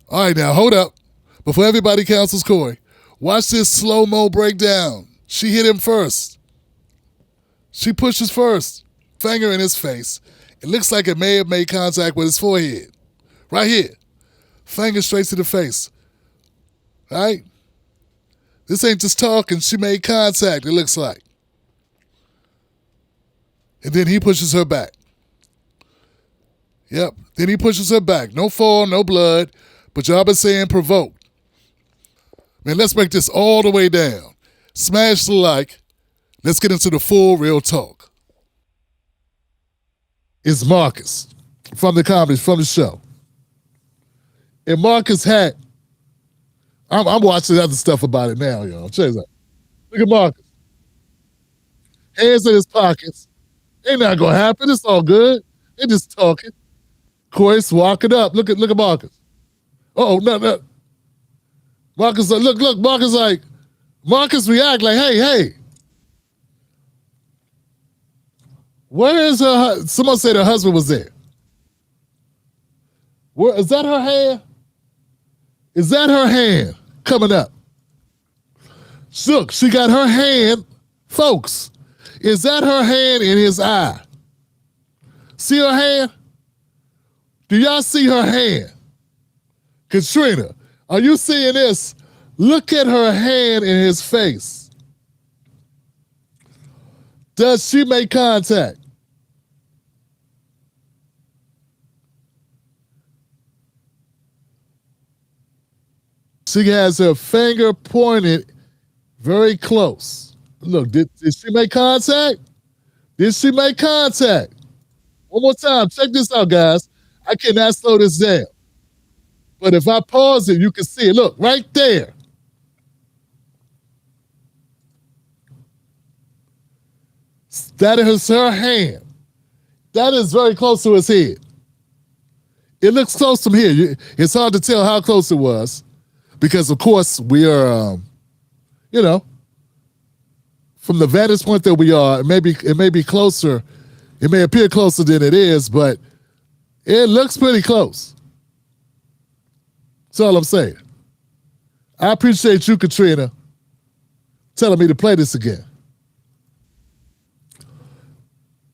All right, now hold up. Before everybody cancels Corey, watch this slow-mo breakdown. She hit him first. She pushes first. Finger in his face. It looks like it may have made contact with his forehead. Right here. Finger straight to the face. All right? This ain't just talking. She made contact, it looks like. And then he pushes her back. Yep. Then he pushes her back. No fall, no blood. But y'all been saying provoked. Man, let's break this all the way down. Smash the like. Let's get into the full real talk. It's Marcus from the comedy, from the show. And Marcus had, I'm watching other stuff about it now, y'all. Check this out. Look at Marcus. Hands in his pockets. Ain't not gonna happen. It's all good. They're just talking. Corey's walking up. Look at Marcus. Oh, no. Marcus, look, Marcus react like, hey. Where is her? Someone said her husband was there. Where is that her hand? Is that her hand coming up? Look, she got her hand, folks. Is that her hand in his eye? See her hand? Do y'all see her hand? Cristina, are you seeing this? Look at her hand in his face. Does she make contact? She has her finger pointed very close. Look, did she make contact? Did she make contact? One more time. Check this out, guys. I cannot slow this down. But if I pause it, you can see it. Look, right there. That is her hand. That is very close to his head. It looks close from here. It's hard to tell how close it was because, of course, we are, from the vantage point that we are, it may be closer. It may appear closer than it is, but it looks pretty close. That's all I'm saying. I appreciate you, Cristina, telling me to play this again.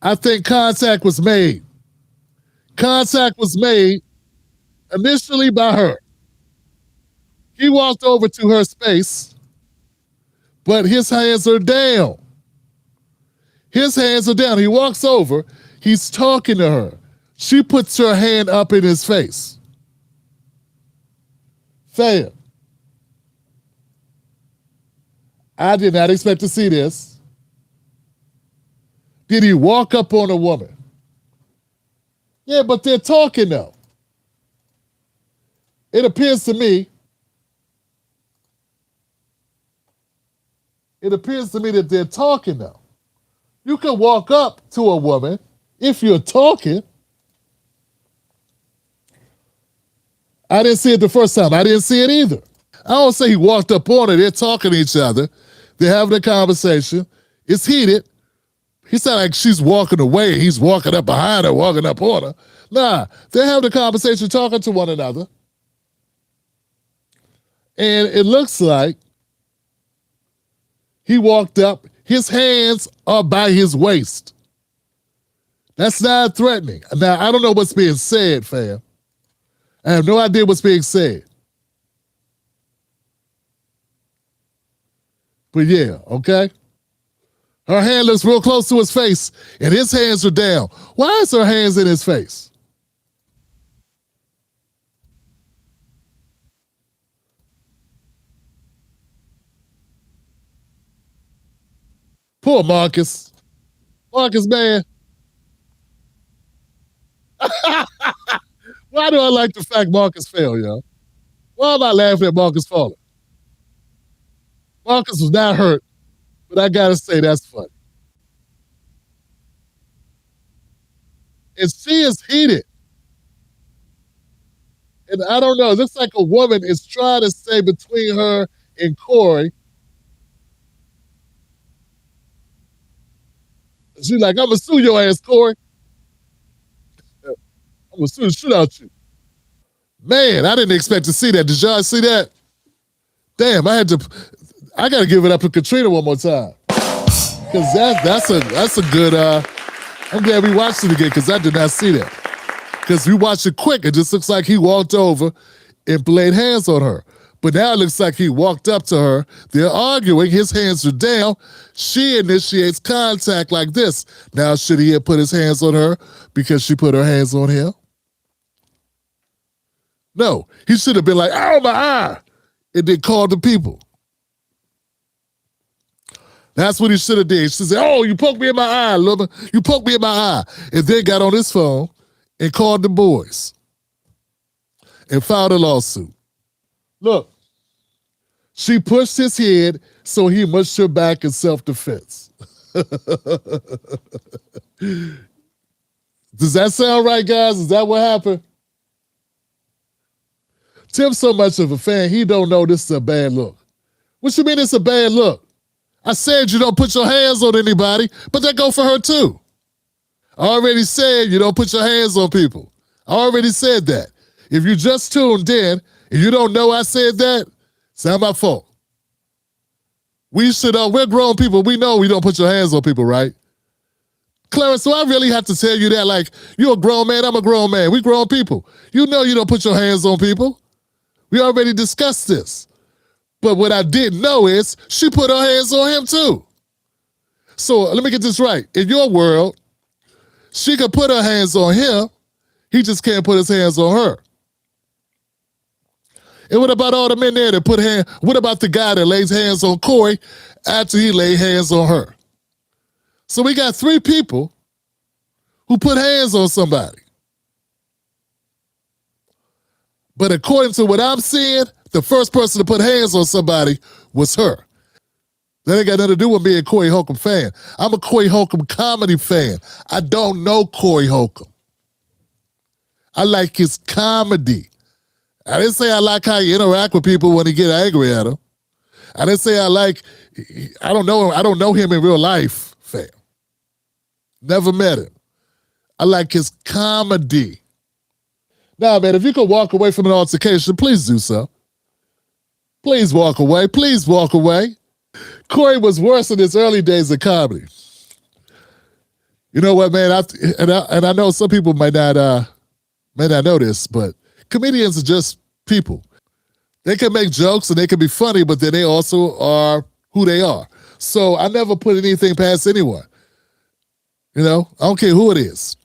I think contact was made. Contact was made initially by her. He walked over to her space, but his hands are down. His hands are down. He walks over. He's talking to her. She puts her hand up in his face. Fam, I did not expect to see this. Did he walk up on a woman? Yeah, but they're talking though. It appears to me that they're talking though. You can walk up to a woman if you're talking. I didn't see it the first time. I didn't see it either. I don't say he walked up on her. They're talking to each other. They're having a conversation. It's heated. He sounded like she's walking away. He's walking up behind her, walking up on her. Nah, they're having a conversation, talking to one another. And it looks like he walked up. His hands are by his waist. That's not threatening. Now, I don't know what's being said, fam. I have no idea what's being said. But yeah, okay? Her hand looks real close to his face, and his hands are down. Why is her hands in his face? Poor Marcus. Marcus, man. Why do I like the fact Marcus fell, y'all? Why am I laughing at Marcus falling? Marcus was not hurt, but I gotta say that's funny. And she is heated. And I don't know, it looks like a woman is trying to say between her and Corey. She's like, I'm gonna sue your ass, Corey. I'm gonna sue the shit out you. Man, I didn't expect to see that. Did y'all see that? Damn, I got to give it up to Cristina one more time. Because that's a good, I'm glad we watched it again because I did not see that. Because we watched it quick. It just looks like he walked over and laid hands on her. But now it looks like he walked up to her. They're arguing. His hands are down. She initiates contact like this. Now, should he have put his hands on her because she put her hands on him? No. He should have been like, ow, my eye. And then called the people. That's what he should have did. He should say, oh, you poked me in my eye, lover. You poked me in my eye. And then got on his phone and called the boys and filed a lawsuit. Look, she pushed his head, so he mushed her back in self-defense. Does that sound right, guys? Is that what happened? Tim's so much of a fan, he don't know this is a bad look. What you mean it's a bad look? I said you don't put your hands on anybody, but that go for her too. I already said you don't put your hands on people. I already said that. If you just tuned in and you don't know I said that, it's not my fault. We're grown people. We know we don't put your hands on people, right? Clarence, so I really have to tell you that, like, you're a grown man, I'm a grown man. We grown people. You know you don't put your hands on people. We already discussed this. But what I didn't know is she put her hands on him too. So let me get this right. In your world, she could put her hands on him. He just can't put his hands on her. And what about all the men there that what about the guy that lays hands on Corey after he laid hands on her? So we got 3 people who put hands on somebody. But according to what I'm seeing, the first person to put hands on somebody was her. That ain't got nothing to do with being a Corey Holcomb fan. I'm a Corey Holcomb comedy fan. I don't know Corey Holcomb. I like his comedy. I didn't say I like how he interact with people when he get angry at them. I didn't say I don't know him in real life, fam. Never met him. I like his comedy. Now, man, if you could walk away from an altercation, please do so. Please walk away. Please walk away. Corey was worse in his early days of comedy. You know what, man? I know some people may not know this, but comedians are just people. They can make jokes and they can be funny, but then they also are who they are. So I never put anything past anyone. You know, I don't care who it is.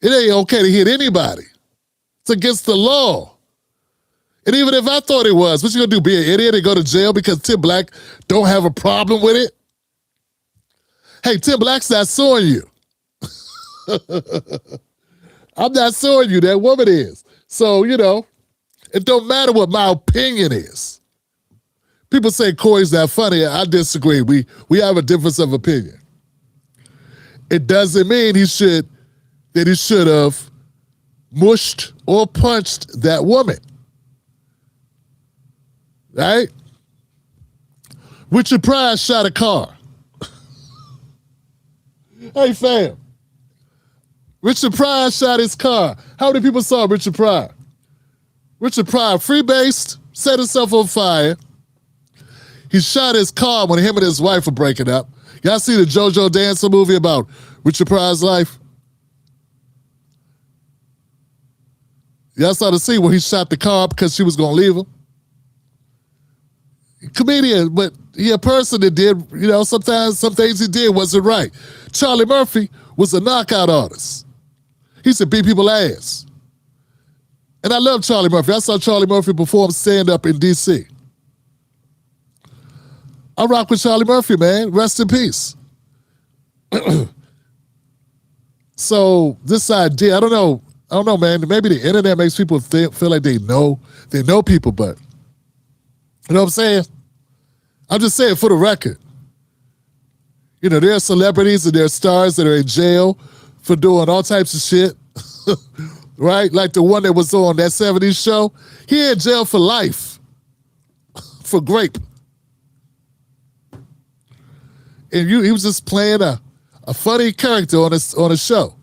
It ain't okay to hit anybody. It's against the law. And even if I thought it was, what you gonna do, be an idiot and go to jail because Tim Black don't have a problem with it? Hey, Tim Black's not suing you. I'm not suing you, that woman is. So, you know, it don't matter what my opinion is. People say Corey's not funny. I disagree. We have a difference of opinion. It doesn't mean he should have mushed or punched that woman. Right? Richard Pryor shot a car. Hey, fam. Richard Pryor shot his car. How many people saw Richard Pryor? Richard Pryor freebased, set himself on fire. He shot his car when him and his wife were breaking up. Y'all see the JoJo Dancer movie about Richard Pryor's life? Y'all saw the scene where he shot the car because she was going to leave him? Comedian, but he a person that did, you know, sometimes some things he did wasn't right. Charlie Murphy was a knockout artist. He used to beat people's ass. And I love Charlie Murphy. I saw Charlie Murphy perform stand-up in D.C. I rock with Charlie Murphy, man. Rest in peace. So this idea, I don't know, man. Maybe the internet makes people feel like they know people, but you know what I'm saying? I'm just saying for the record. You know, there are celebrities and there are stars that are in jail for doing all types of shit. Right? Like the one that was on that 70s show. He in jail for life. For grape. And he was just playing a funny character on a show.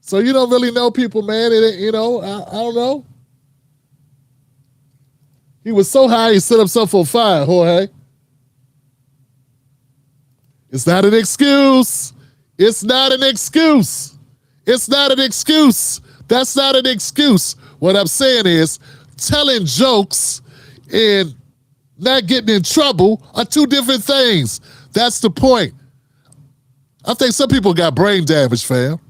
So you don't really know people, man. I don't know. He was so high he set himself on fire, Jorge. It's not an excuse. It's not an excuse. It's not an excuse. That's not an excuse. What I'm saying is telling jokes and not getting in trouble are two different things. That's the point. I think some people got brain damage, fam.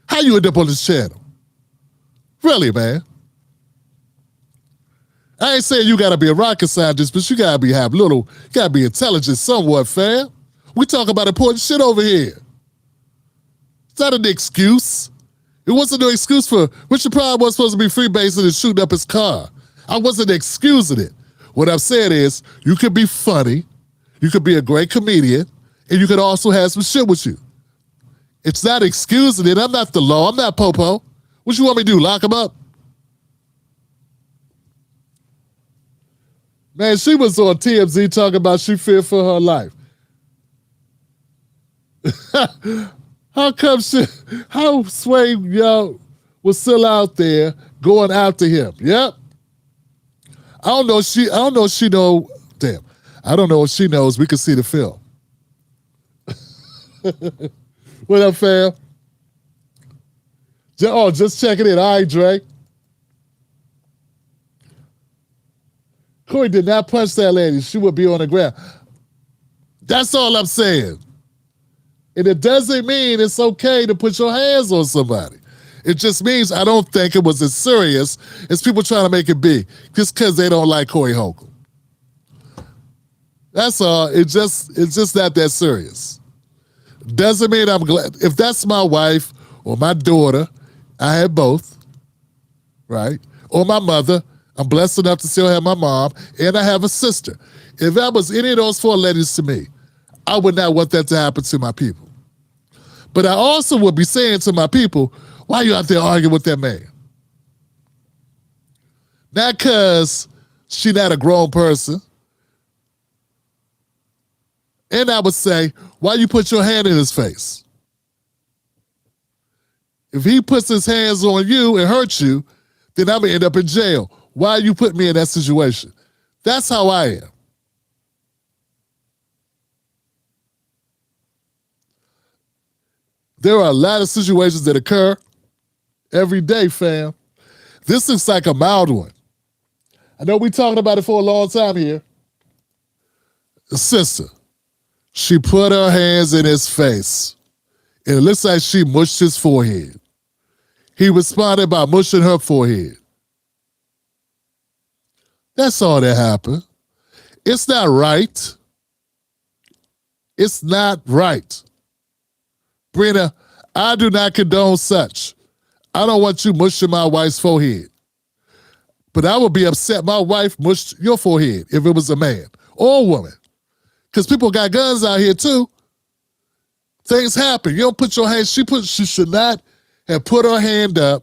How you end up on this channel? Really, man? I ain't saying you gotta be a rocket scientist, but you gotta be intelligent somewhat, fam. We talk about important shit over here. It's not an excuse. It wasn't no excuse for Richard Pryor was supposed to be freebasing and shooting up his car. I wasn't excusing it. What I'm saying is, you could be funny, you could be a great comedian, and you could also have some shit with you. It's not excusing it. I'm not the law. I'm not Popo. What you want me to do, lock him up? Man, she was on TMZ talking about she feared for her life. How Sway, y'all, was still out there going after him? Yep. I don't know if she knows we can see the film. What up, fam? Just checking in. All right, Dre. Corey did not punch that lady. She would be on the ground. That's all I'm saying. And it doesn't mean it's okay to put your hands on somebody. It just means I don't think it was as serious as people trying to make it big just because they don't like Corey Holcomb. That's all. It's just not that serious. Doesn't mean I'm glad. If that's my wife or my daughter, I have both, right? Or my mother, I'm blessed enough to still have my mom, and I have a sister. If that was any of those four ladies to me, I would not want that to happen to my people. But I also would be saying to my people, why are you out there arguing with that man? Not because she's not a grown person. And I would say, why you put your hand in his face? If he puts his hands on you and hurts you, then I'm going to end up in jail. Why you put me in that situation? That's how I am. There are a lot of situations that occur every day, fam. This looks like a mild one. I know we talking about it for a long time here. Sister, she put her hands in his face, and it looks like she mushed his forehead. He responded by mushing her forehead. That's all that happened. It's not right. It's not right. Brina, I do not condone such. I don't want you mushing my wife's forehead. But I would be upset my wife mushed your forehead if it was a man or a woman. Because people got guns out here too. Things happen. You don't put your hand, she should not have put her hand up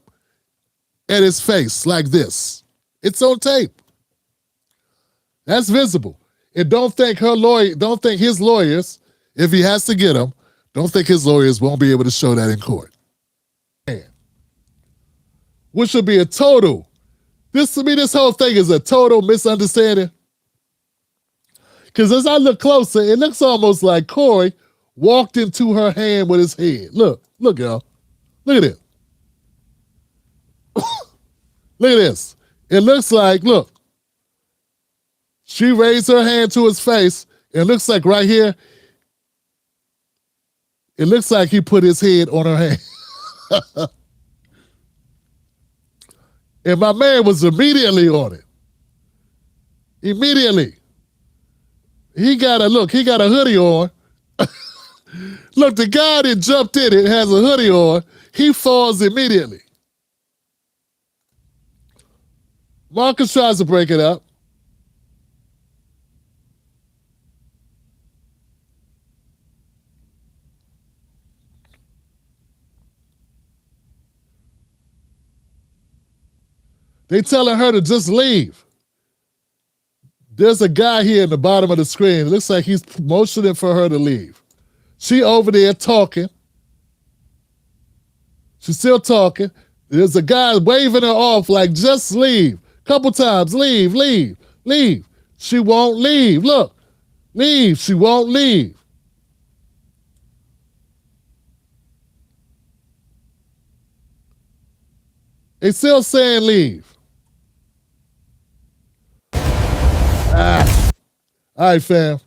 at his face like this. It's on tape. That's visible. And don't think his lawyers, if he has to get them, don't think his lawyers won't be able to show that in court. Which should be a total, this whole thing is a total misunderstanding. Because as I look closer, it looks almost like Corey walked into her hand with his head. Look, y'all. Look at it. Look at this. It looks like, look. She raised her hand to his face. It looks like right here, it looks like he put his head on her hand. And my man was immediately on it. Immediately. He got a hoodie on. Look, the guy that jumped in it has a hoodie on. He falls immediately. Marcus tries to break it up. They telling her to just leave. There's a guy here in the bottom of the screen. It looks like he's motioning for her to leave. She over there talking. She's still talking. There's a guy waving her off like, just leave. Couple times, leave, leave, leave. She won't leave. Look, leave. She won't leave. They still saying leave. All right, fam.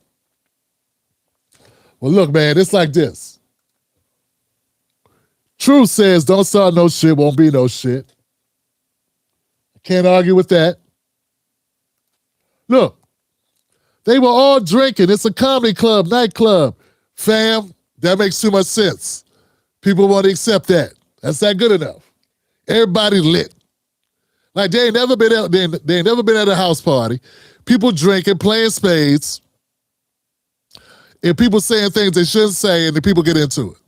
Well, look, man, it's like this. Truth says don't start no shit, won't be no shit. I can't argue with that. Look, they were all drinking. It's a comedy club, nightclub. Fam, that makes too much sense. People want to accept that. That's not good enough. Everybody lit. Like they ain't never been out, they ain't never been at a house party. People drinking, playing spades, and people saying things they shouldn't say, and the people get into it.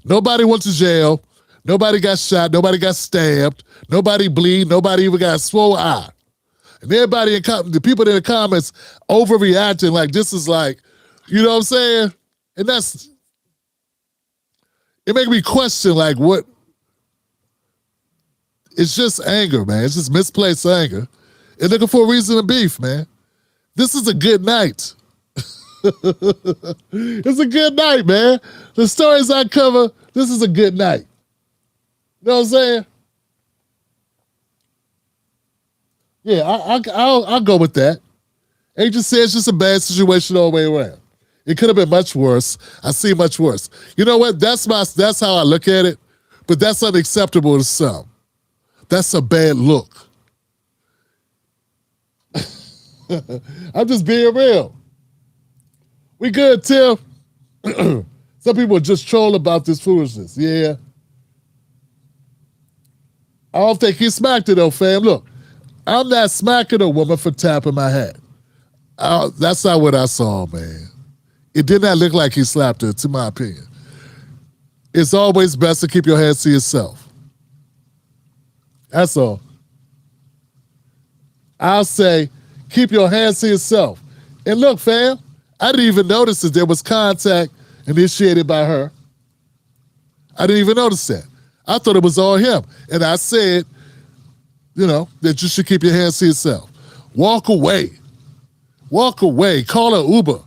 Nobody went to jail. Nobody got shot. Nobody got stabbed. Nobody bleed. Nobody even got a swollen eye. And everybody the people in the comments overreacting like this is like, you know what I'm saying? And it makes me question like what. It's just anger, man. It's just misplaced anger. And looking for a reason to beef, man. This is a good night. It's a good night, man. The stories I cover, this is a good night. You know what I'm saying? Yeah, I'll go with that. Agent says it's just a bad situation all the way around. It could have been much worse. I see much worse. You know what? That's how I look at it. But that's unacceptable to some. That's a bad look. I'm just being real. We good, Tim? Some people are just troll about this foolishness. Yeah. I don't think he smacked her though, fam. Look, I'm not smacking a woman for tapping my hat. That's not what I saw, man. It did not look like he slapped her, to my opinion. It's always best to keep your hands to yourself. That's all. I'll say, keep your hands to yourself. And look, fam, I didn't even notice that there was contact initiated by her. I didn't even notice that. I thought it was all him. And I said, you know, that you should keep your hands to yourself. Walk away. Walk away. Call an Uber.